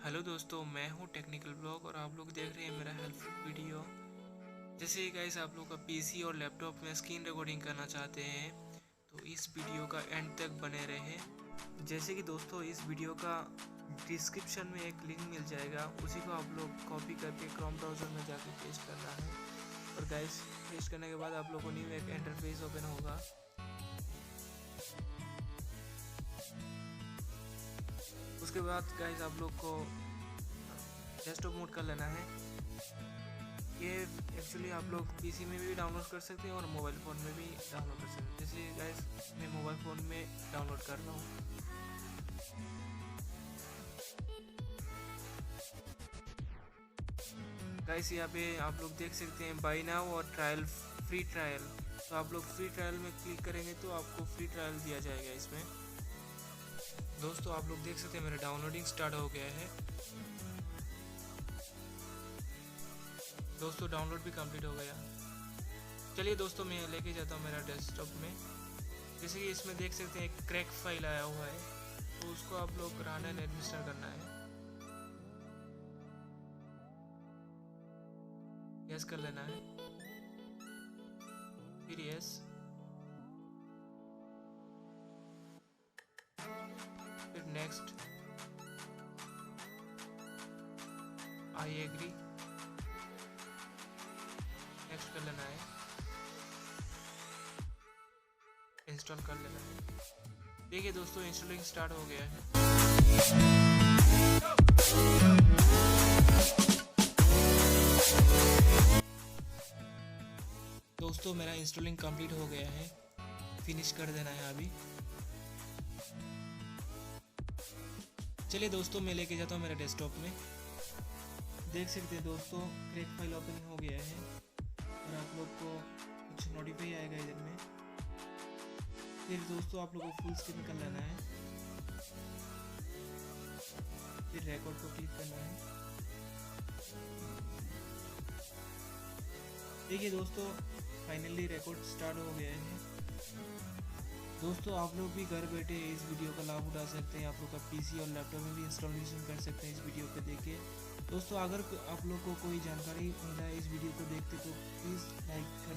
Hello दोस्तों, मैं हूं टेक्निकल ब्लॉग और आप लोग देख रहे हैं मेरा हेल्पफुल वीडियो। जैसे ही गाइस आप लोग का पीसी और लैपटॉप में स्क्रीन रिकॉर्डिंग करना चाहते हैं तो इस वीडियो का एंड तक बने रहें। जैसे कि दोस्तों इस वीडियो का डिस्क्रिप्शन में एक लिंक मिल जाएगा, उसी को आप लोग कॉपी करके क्रोम ब्राउज़र में जाके पेस्ट करना है। और गाइस पेस्ट करने के बाद आप लोग को न्यू एक इंटरफेस ओपन होगा। उसके बाद गाइस आप लोग को डेस्कटॉप मोड कर लेना है। ये एक्चुअली आप लोग पीसी में भी डाउनलोड कर सकते हैं और मोबाइल फ़ोन में भी डाउनलोड कर सकते हैं। जैसे गाइस मैं मोबाइल फ़ोन में डाउनलोड कर रहा हूँ। गाइस यहाँ पे आप लोग देख सकते हैं बाय नाउ और फ्री ट्रायल। तो आप लोग फ्री ट्रायल में क्लिक करेंगे तो आपको फ्री ट्रायल दिया जाएगा इसमें। दोस्तों आप लोग देख सकते हैं मेरा डाउनलोडिंग स्टार्ट हो गया है। दोस्तों डाउनलोड भी कंप्लीट हो गया। चलिए दोस्तों मैं लेके जाता हूँ मेरा डेस्कटॉप में। जैसे कि इसमें देख सकते हैं एक क्रैक फाइल आया हुआ है, तो उसको आप लोग रन एंड एडमिनिस्टर करना है। यस कर लेना है, फिर यस, फिर नेक्स्ट, आई एग्री, नेक्स्ट कर लेना है, इंस्टॉल कर लेना है। देखिए दोस्तों इंस्टॉलिंग स्टार्ट हो गया है। दोस्तों मेरा इंस्टॉलिंग कंप्लीट हो गया है, फिनिश कर देना है अभी। चलिए दोस्तों मैं लेके जाता हूँ मेरे डेस्कटॉप में। देख सकते हैं दोस्तों क्रैक फाइल ओपन हो गया है और आप लोग को कुछ नोटिफाई आएगा इधर में। फिर दोस्तों आप लोग को फुल स्क्रीन कर लेना है, फिर रिकॉर्ड को क्लिक करना है। देखिए दोस्तों फाइनली रिकॉर्ड स्टार्ट हो गया है। दोस्तों आप लोग भी घर बैठे इस वीडियो का लाभ उठा सकते हैं। आप लोग का पीसी और लैपटॉप में भी इंस्टॉलेशन कर सकते हैं इस वीडियो को देख के। दोस्तों अगर आप लोग को कोई जानकारी मिला है इस वीडियो को देखते तो प्लीज़ लाइक कर